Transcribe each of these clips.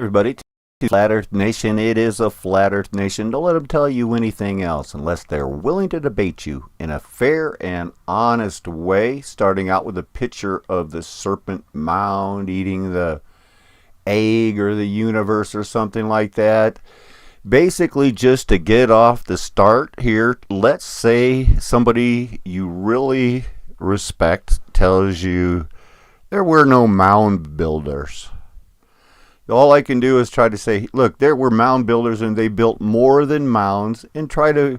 Everybody, to Flat Earth Nation, it is a Flat Earth Nation. Don't let them tell you anything else unless they're willing to debate you in a fair and honest way, starting out with a picture of the serpent mound eating the egg or the universe or something like that. Basically, just to get off the start here, let's say somebody you really respect tells you there were no mound builders. All I can do is try to say, look, there were mound builders and they built more than mounds, and try to,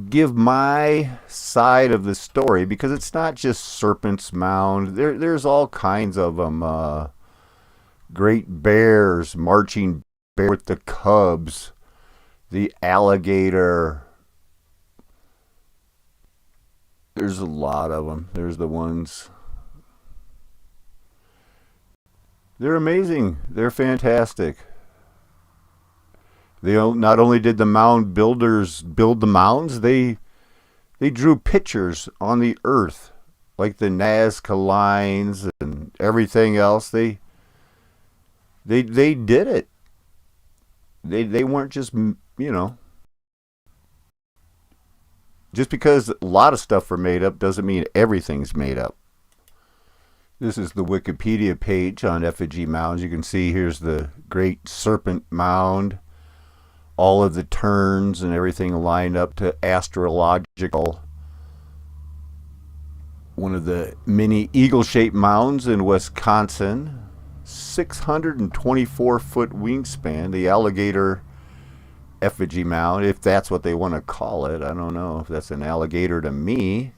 give my side of the story, because it's not just Serpent's Mound. There's all kinds of them. Great Bears, Marching Bear with the Cubs, the Alligator. There's a lot of them. There's the ones. They're amazing. They're fantastic. They not only did the mound builders build the mounds, they drew pictures on the earth, like the Nazca lines and everything else. They did it. They weren't just because a lot of stuff are made up doesn't mean everything's made up. This is the Wikipedia page on effigy mounds. You can see here's the Great Serpent Mound. All of the turns and everything lined up to astrological. One of the mini eagle-shaped mounds in Wisconsin. 624-foot wingspan. The alligator effigy mound, if that's what they want to call it. I don't know if that's an alligator to me.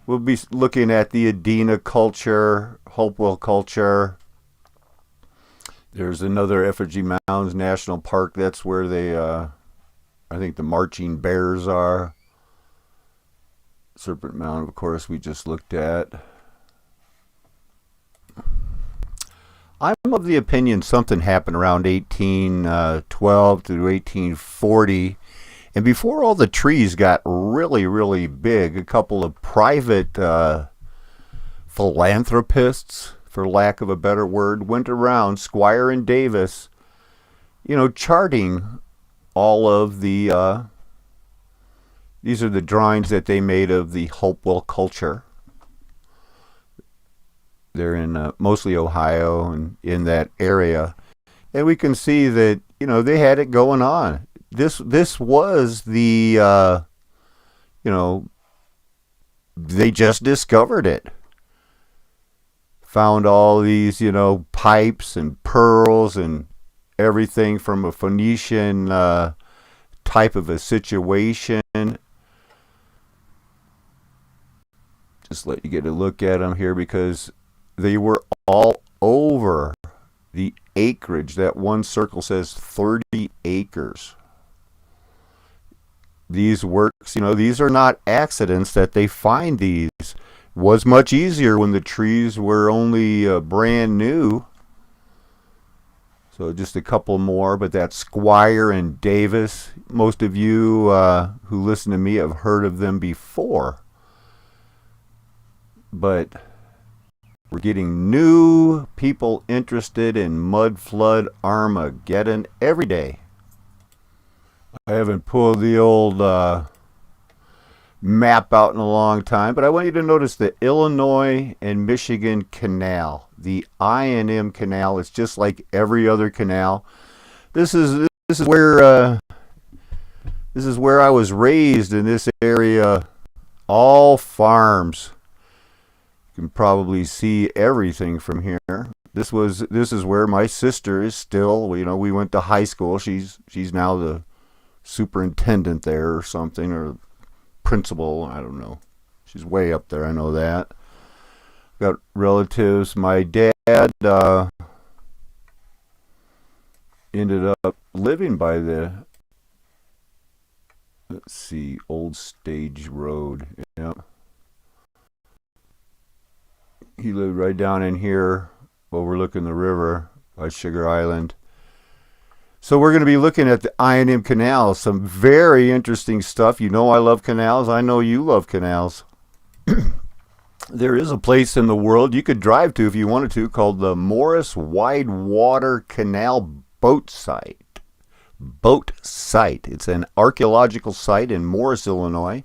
We'll be looking at the Adena culture, Hopewell culture. There's another effigy mounds national park. That's where I think the marching bears are. Serpent Mound, of course, we just looked at. I'm of the opinion something happened around 1812 to 1840. And before all the trees got really, really big, a couple of private philanthropists, for lack of a better word, went around, Squire and Davis, charting all of the, these are the drawings that they made of the Hopewell culture. They're in mostly Ohio and in that area. And we can see that, they had it going on. This was the, they just discovered it. Found all these, pipes and pearls and everything from a Phoenician type of a situation. Just let you get a look at them here, because they were all over the acreage. That one circle says 30 acres. These works, these are not accidents that they find these. It was much easier when the trees were only brand new. So just a couple more, but that's Squire and Davis. Most of you who listen to me have heard of them before. But we're getting new people interested in mud flood Armageddon every day. I haven't pulled the old map out in a long time, but I want you to notice the Illinois and Michigan Canal. The I&M Canal is just like every other canal. This is where I was raised in this area. All farms. You can probably see everything from here. This is where my sister is still. We went to high school. She's now the superintendent there or something, or principal, I don't know. She's way up there, I know that. Got relatives. My dad ended up living by the, let's see, Old Stage Road. Yeah. He lived right down in here overlooking the river by Sugar Island. So we're going to be looking at the I&M Canal. Some very interesting stuff. I love canals. I know you love canals. There is a place in the world you could drive to if you wanted to called the Morris Widewater Canal Boat Site. Boat Site. It's an archaeological site in Morris, Illinois,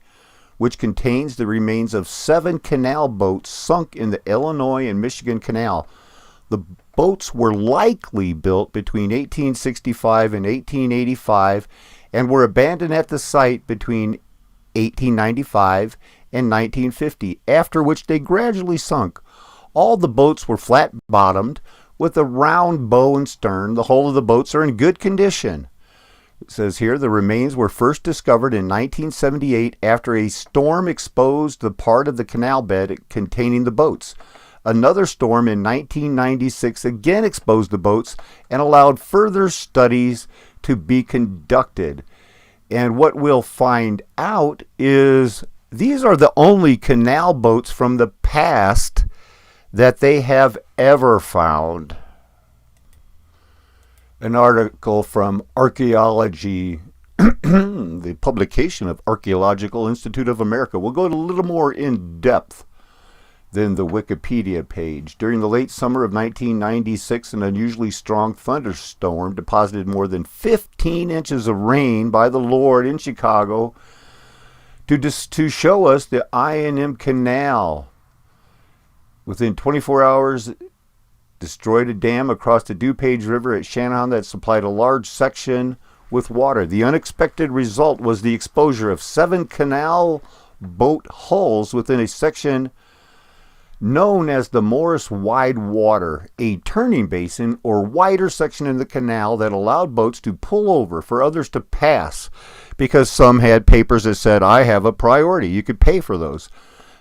which contains the remains of 7 canal boats sunk in the Illinois and Michigan Canal. The boats were likely built between 1865 and 1885 and were abandoned at the site between 1895 and 1950, after which they gradually sunk. All the boats were flat-bottomed with a round bow and stern. The whole of the boats are in good condition. It says here the remains were first discovered in 1978 after a storm exposed the part of the canal bed containing the boats. Another storm in 1996 again exposed the boats and allowed further studies to be conducted. And what we'll find out is these are the only canal boats from the past that they have ever found. An article from Archaeology, the publication of Archaeological Institute of America. We'll go a little more in depth than the Wikipedia page. During the late summer of 1996, an unusually strong thunderstorm deposited more than 15 inches of rain by the Lord in Chicago to show us the I&M Canal. Within 24 hours, destroyed a dam across the DuPage River at Shannon that supplied a large section with water. The unexpected result was the exposure of 7 canal boat hulls within a section known as the Morris Widewater, a turning basin or wider section in the canal that allowed boats to pull over for others to pass, because some had papers that said, I have a priority. You could pay for those.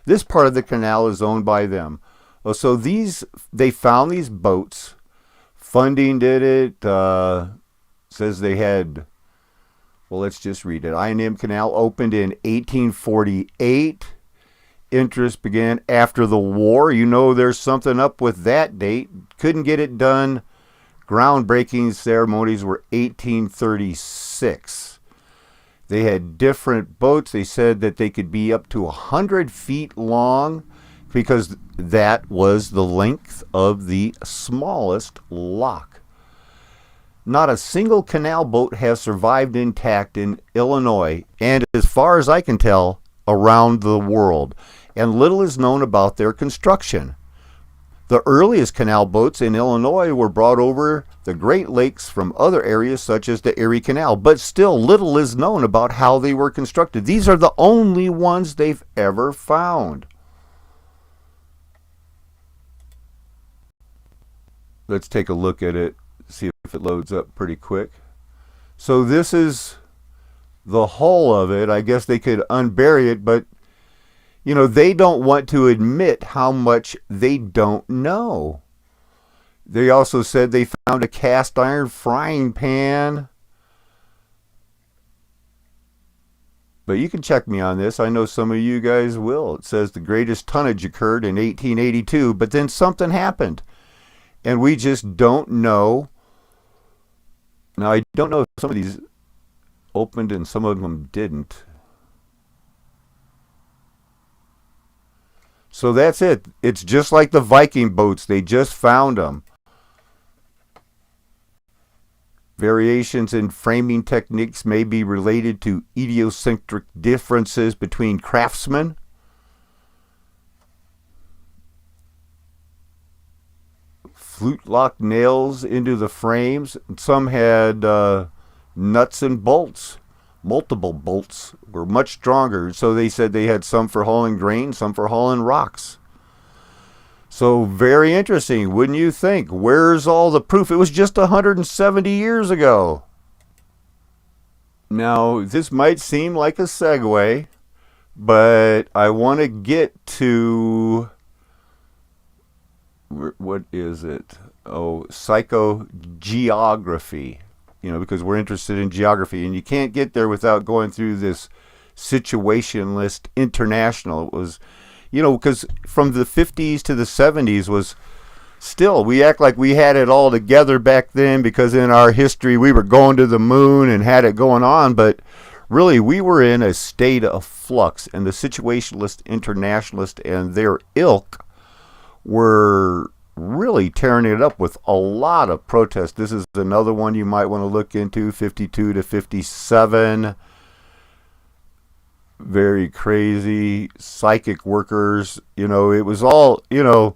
This part of the canal is owned by them. So they found these boats. Funding did it. Says they had, well, let's just read it. I&M Canal opened in 1848. Interest began after the war. You know there's something up with that date. Couldn't get it done. Groundbreaking ceremonies were 1836. They had different boats. They said that they could be up to 100 feet long because that was the length of the smallest lock. Not a single canal boat has survived intact in Illinois, and as far as I can tell, around the world. And little is known about their construction. The earliest canal boats in Illinois were brought over the Great Lakes from other areas such as the Erie Canal, but still little is known about how they were constructed. These are the only ones they've ever found. Let's take a look at it, see if it loads up pretty quick. So this is the hull of it. I guess they could unbury it, but you know, they don't want to admit how much they don't know. They also said they found a cast iron frying pan. But you can check me on this. I know some of you guys will. It says the greatest tonnage occurred in 1882, but then something happened. And we just don't know. Now, I don't know if some of these opened and some of them didn't. So that's it. It's just like the Viking boats. They just found them. Variations in framing techniques may be related to idiosyncratic differences between craftsmen. Flute-lock nails into the frames. Some had nuts and bolts. Multiple bolts were much stronger. So they said they had some for hauling grain, some for hauling rocks. So very interesting, wouldn't you think? Where's all the proof? It was just 170 years ago. Now, this might seem like a segue, but I want to get to, what is it? Oh, psychogeography. You know, because we're interested in geography, and you can't get there without going through this situation list international. It was, you know, because from the 50s to the 70s was still, we act like we had it all together back then because in our history we were going to the moon and had it going on, but Really, we were in a state of flux, and the situationalist internationalists and their ilk were really tearing it up with a lot of protests. This is another one you might want to look into, 52 to 57. Very crazy. Psychic workers, it was all, the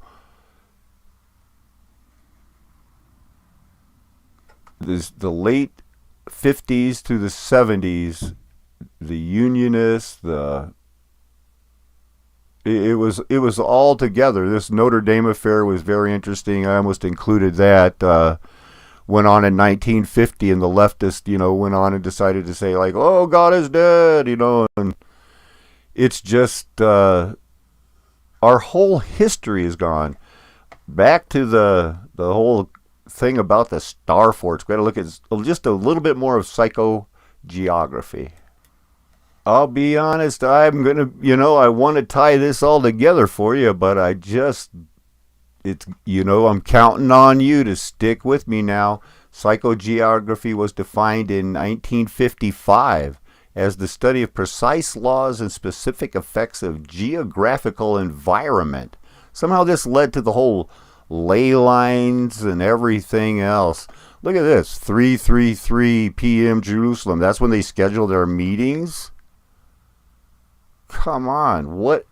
late 50s to the 70s, the unionists, it was all together. This Notre Dame affair was very interesting. I almost included that. Went on in 1950, and the leftists, went on and decided to say, like, oh, God is dead, and it's just our whole history is gone. Back to the whole thing about the star forts. Got to look at just a little bit more of psychogeography. I'll be honest, I'm going to, I want to tie this all together for you, but I'm counting on you to stick with me now. Psychogeography was defined in 1955 as the study of precise laws and specific effects of geographical environment. Somehow this led to the whole ley lines and everything else. Look at this, 3:33 p.m. Jerusalem. That's when they schedule their meetings. Come on, what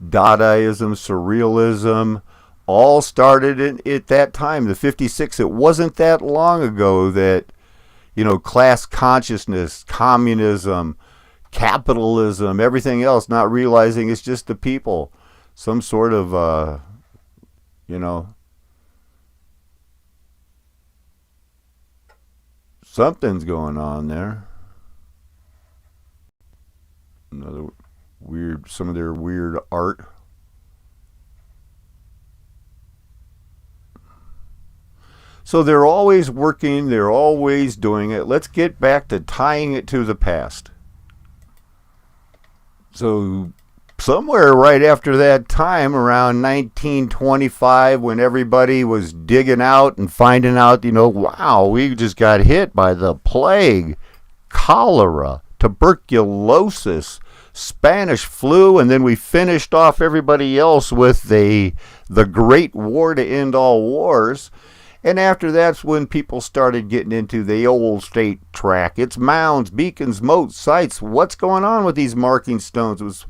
Dadaism, surrealism, all started at that time, the 56. It wasn't that long ago that, class consciousness, communism, capitalism, everything else, not realizing it's just the people. Some sort of, something's going on there. Another some of their weird art. So they're always working, they're always doing it. Let's get back to tying it to the past. So somewhere right after that time, around 1925, when everybody was digging out and finding out, wow, we just got hit by the plague, cholera, tuberculosis, Spanish flu, and then we finished off everybody else with the Great War to end all wars. And after that's when people started getting into the old state track. It's mounds, beacons, moats, sites. What's going on with these marking stones? It was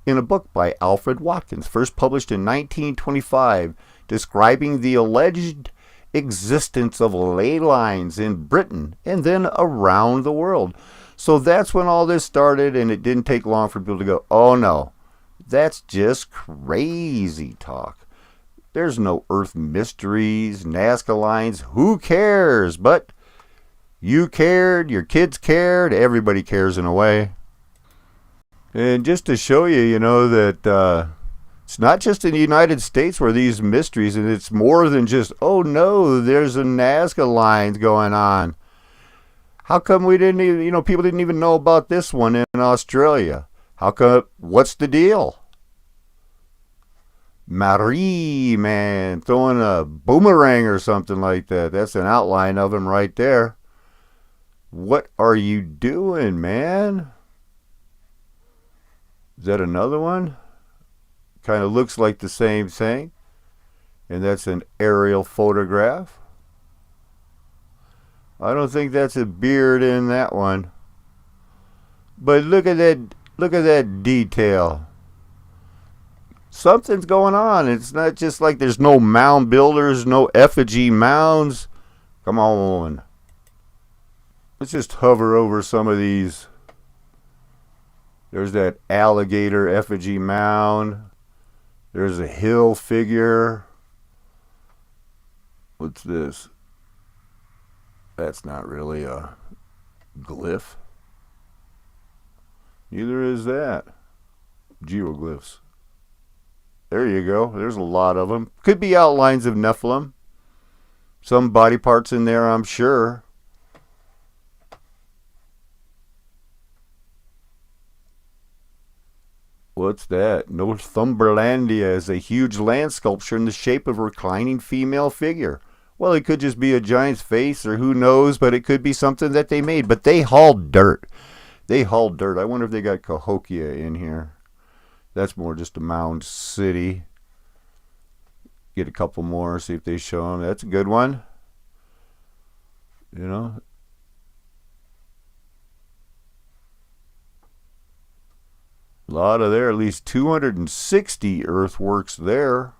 in a book by Alfred Watkins, first published in 1925, describing the alleged existence of ley lines in Britain and then around the world. So that's when all this started, and it didn't take long for people to go, oh no, that's just crazy talk. There's no Earth mysteries, Nazca lines, who cares? But you cared, your kids cared, everybody cares in a way. And just to show you, that it's not just in the United States where these mysteries, and it's more than just, oh no, there's a Nazca lines going on. How come we didn't even, people didn't even know about this one in Australia? How come, what's the deal? Marie, man, throwing a boomerang or something like that. That's an outline of him right there. What are you doing, man? Is that another one? Kind of looks like the same thing. And that's an aerial photograph. I don't think that's a beard in that one. But look at that detail. Something's going on. It's not just like there's no mound builders, no effigy mounds. Come on. Let's just hover over some of these. There's that alligator effigy mound. There's a hill figure. What's this? That's not really a glyph. Neither is that. Geoglyphs. There you go. There's a lot of them. Could be outlines of Nephilim. Some body parts in there, I'm sure. What's that? Northumberlandia is a huge land sculpture in the shape of a reclining female figure. Well, it could just be a giant's face, or who knows, but it could be something that they made. But they hauled dirt. They hauled dirt. I wonder if they got Cahokia in here. That's more just a mound city. Get a couple more, see if they show them. That's a good one. You know, a lot of there, at least 260 earthworks there.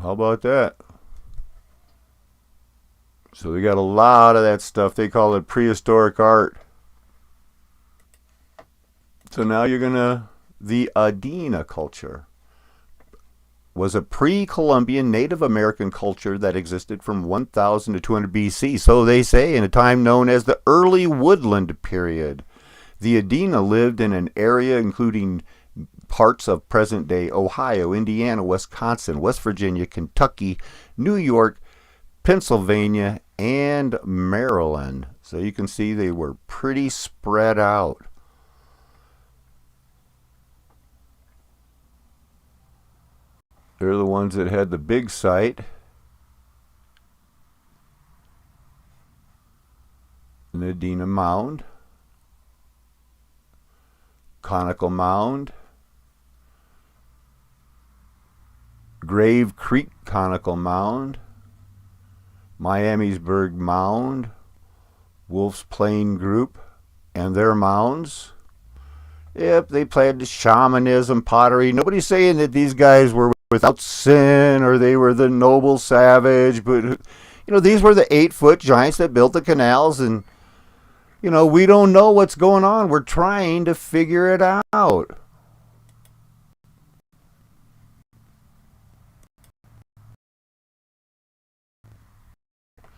How about that? So they got a lot of that stuff. They call it prehistoric art. So now you're gonna, the Adena culture was a pre-Columbian Native American culture that existed from 1000 to 200 BC. So they say, in a time known as the early woodland period. The Adena lived in an area including parts of present-day Ohio, Indiana, Wisconsin, West Virginia, Kentucky, New York, Pennsylvania, and Maryland. So you can see they were pretty spread out. They're the ones that had the big site. The Adena Mound, Conical Mound, Grave Creek Conical Mound, Miamisburg Mound, Wolf's Plain Group, and their mounds. Yep, they played shamanism, pottery. Nobody's saying that these guys were without sin or they were the noble savage, but you know, these were the 8-foot giants that built the canals, and you know, we don't know what's going on. We're trying to figure it out.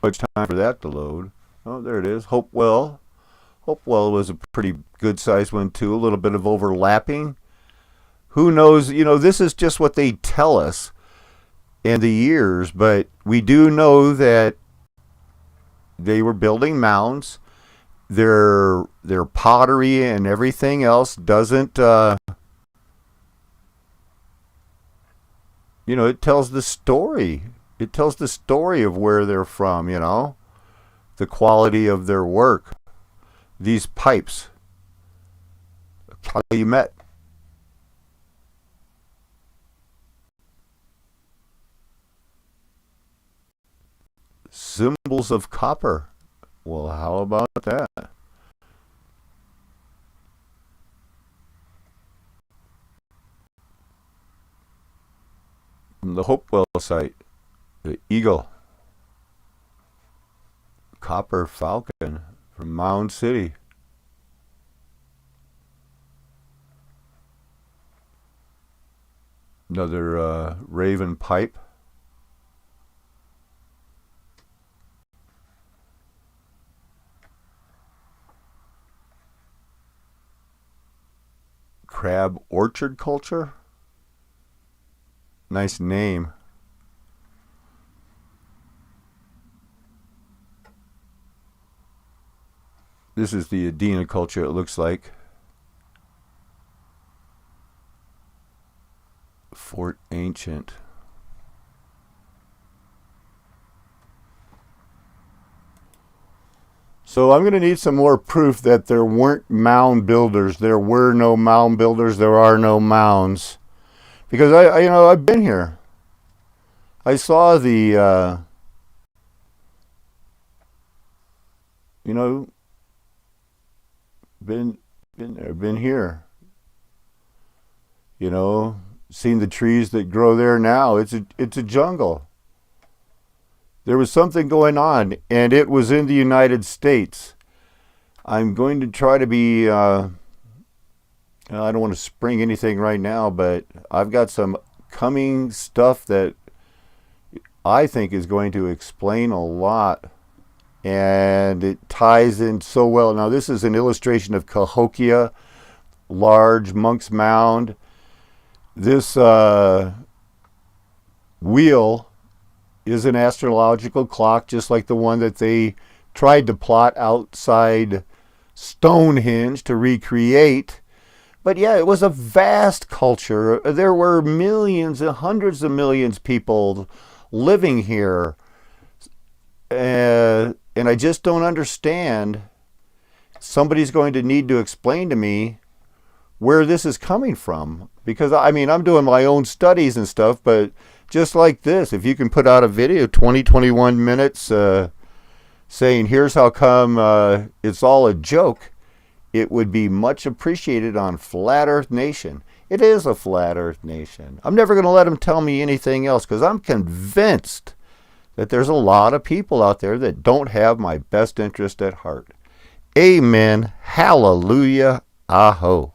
Much time for that to load. Oh, there it is. Hopewell. Hopewell was a pretty good sized one too. A little bit of overlapping. Who knows? You know, this is just what they tell us in the years, but we do know that they were building mounds. Their pottery and everything else doesn't. You know, it tells the story. It tells the story of where they're from, you know, the quality of their work. These pipes, Calumet. Symbols of copper. Well, how about that? From the Hopewell site. The eagle, copper falcon from Mound City. Another raven pipe. Crab orchard culture. Nice name. This is the Adena culture, it looks like. Fort Ancient. So I'm going to need some more proof that there weren't mound builders. There were no mound builders. There are no mounds. Because I've been here. I saw the, been there, been here. You know, seen the trees that grow there now. It's a jungle. There was something going on, and it was in the United States. I'm going to try to be, I don't want to spring anything right now, but I've got some coming stuff that I think is going to explain a lot. And it ties in so well. Now, this is an illustration of Cahokia, large Monk's Mound. This wheel is an astrological clock, just like the one that they tried to plot outside Stonehenge to recreate. But yeah, it was a vast culture. There were millions and hundreds of millions of people living here. And I just don't understand. Somebody's going to need to explain to me where this is coming from. Because, I mean, I'm doing my own studies and stuff, but just like this, if you can put out a video, 20, 21 minutes, saying, here's how come it's all a joke, it would be much appreciated on Flat Earth Nation. It is a Flat Earth Nation. I'm never going to let them tell me anything else because I'm convinced that there's a lot of people out there that don't have my best interest at heart. Amen. Hallelujah. Aho.